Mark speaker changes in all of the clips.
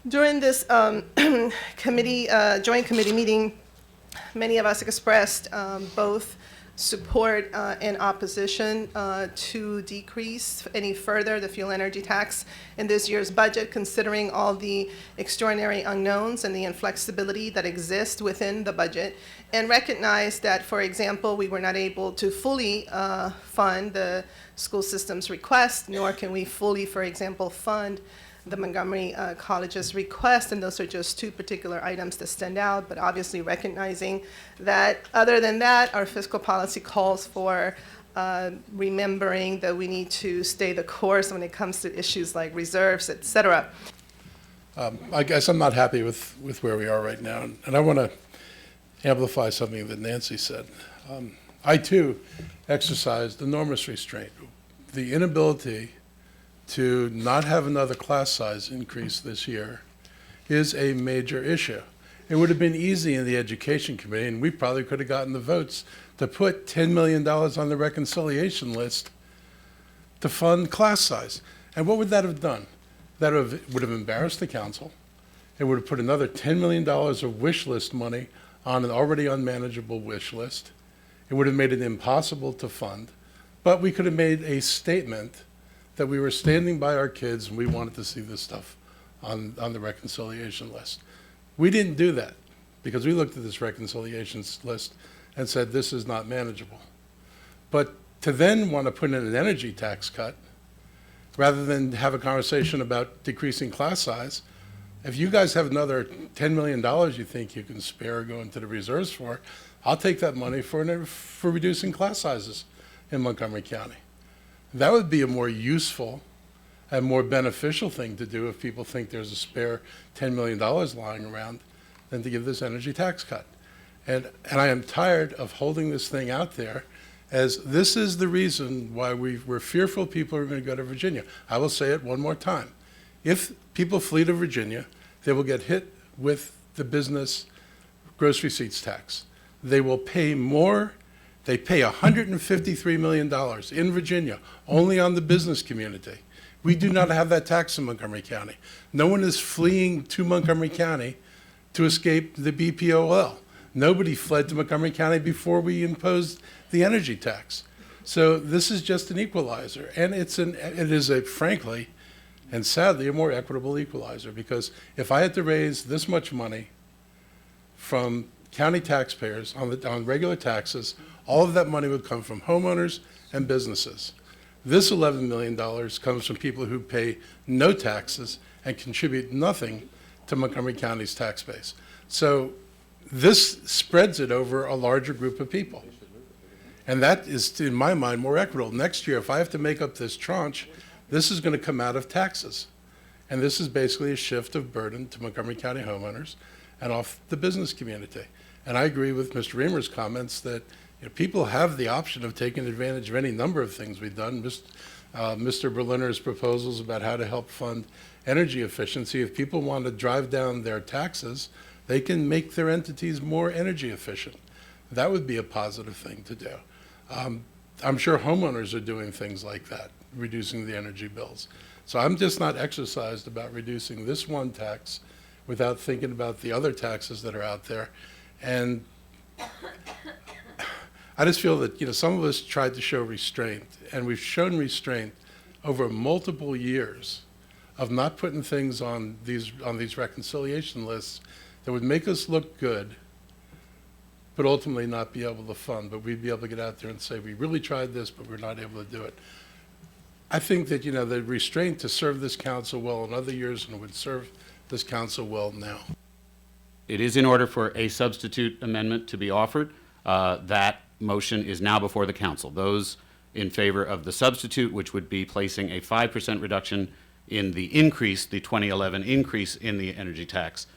Speaker 1: During this committee, joint committee meeting, many of us expressed both support and opposition to decrease any further the fuel energy tax in this year's budget, considering all the extraordinary unknowns and the inflexibility that exists within the budget, and recognize that, for example, we were not able to fully fund the school system's request, nor can we fully, for example, fund the Montgomery College's request, and those are just two particular items that stand out, but obviously recognizing that other than that, our fiscal policy calls for remembering that we need to stay the course when it comes to issues like reserves, et cetera.
Speaker 2: I guess I'm not happy with where we are right now, and I want to amplify something that Nancy said. I, too, exercised enormous restraint. The inability to not have another class size increase this year is a major issue. It would have been easy in the Education Committee, and we probably could have gotten the votes to put $10 million on the reconciliation list to fund class size. And what would that have done? That would have embarrassed the council. It would have put another $10 million of wish list money on an already unmanageable wish list. It would have made it impossible to fund. But we could have made a statement that we were standing by our kids and we wanted to see this stuff on the reconciliation list. We didn't do that because we looked at this reconciliations list and said this is not manageable. But to then want to put in an energy tax cut, rather than have a conversation about decreasing class size, if you guys have another $10 million you think you can spare or go into the reserves for, I'll take that money for reducing class sizes in Montgomery County. That would be a more useful and more beneficial thing to do if people think there's a spare $10 million lying around than to give this energy tax cut. And I am tired of holding this thing out there as this is the reason why we're fearful people are going to go to Virginia. I will say it one more time. If people flee to Virginia, they will get hit with the business gross receipts tax. They will pay more. They pay $153 million in Virginia, only on the business community. We do not have that tax in Montgomery County. No one is fleeing to Montgomery County to escape the BPOL. Nobody fled to Montgomery County before we imposed the energy tax. So this is just an equalizer, and it is a, frankly, and sadly, a more equitable equalizer, because if I had to raise this much money from county taxpayers on regular taxes, all of that money would come from homeowners and businesses. This $11 million comes from people who pay no taxes and contribute nothing to Montgomery County's tax base. So this spreads it over a larger group of people. And that is, in my mind, more equitable. Next year, if I have to make up this tranche, this is going to come out of taxes. And this is basically a shift of burden to Montgomery County homeowners and off the business community. And I agree with Mr. Reamer's comments that people have the option of taking advantage of any number of things we've done. Mr. Berliner's proposals about how to help fund energy efficiency. If people want to drive down their taxes, they can make their entities more energy efficient. That would be a positive thing to do. I'm sure homeowners are doing things like that, reducing the energy bills. So I'm just not exercised about reducing this one tax without thinking about the other taxes that are out there. And I just feel that some of us tried to show restraint, and we've shown restraint over multiple years of not putting things on these reconciliation lists that would make us look good, but ultimately not be able to fund. But we'd be able to get out there and say, we really tried this, but we're not able to do it. I think that the restraint to serve this council well in other years and would serve this council well now.
Speaker 3: It is in order for a substitute amendment to be offered. That motion is now before the council. Those in favor of the substitute, which would be placing a 5% reduction in the increase, the 2011 increase in the energy tax,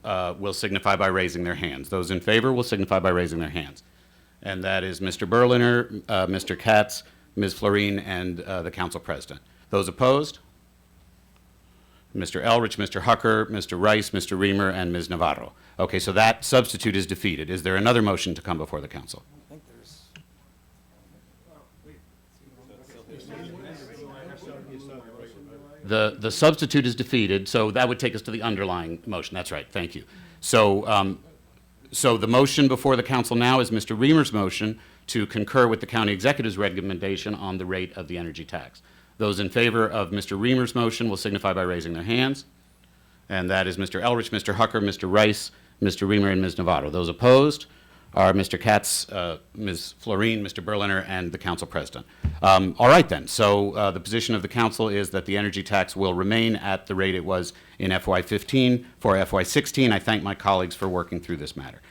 Speaker 3: will signify by raising their hands. Those in favor will signify by raising their hands. And that is Mr. Berliner, Mr. Katz, Ms. Florine, and the council president. Those opposed? Mr. Elrich, Mr. Hucker, Mr. Rice, Mr. Reamer, and Ms. Navarro. Okay, so that substitute is defeated. Is there another motion to come before the council? The substitute is defeated, so that would take us to the underlying motion. That's right, thank you. So, so the motion before the council now is Mr. Reamer's motion to concur with the county executive's recommendation on the rate of the energy tax. Those in favor of Mr. Reamer's motion will signify by raising their hands. And that is Mr. Elrich, Mr. Hucker, Mr. Rice, Mr. Reamer, and Ms. Novato. Those opposed are Mr. Katz, Ms. Florine, Mr. Berliner, and the council president. All right then, so the position of the council is that the energy tax will remain at the rate it was in FY15 for FY16. I thank my colleagues for working through this matter.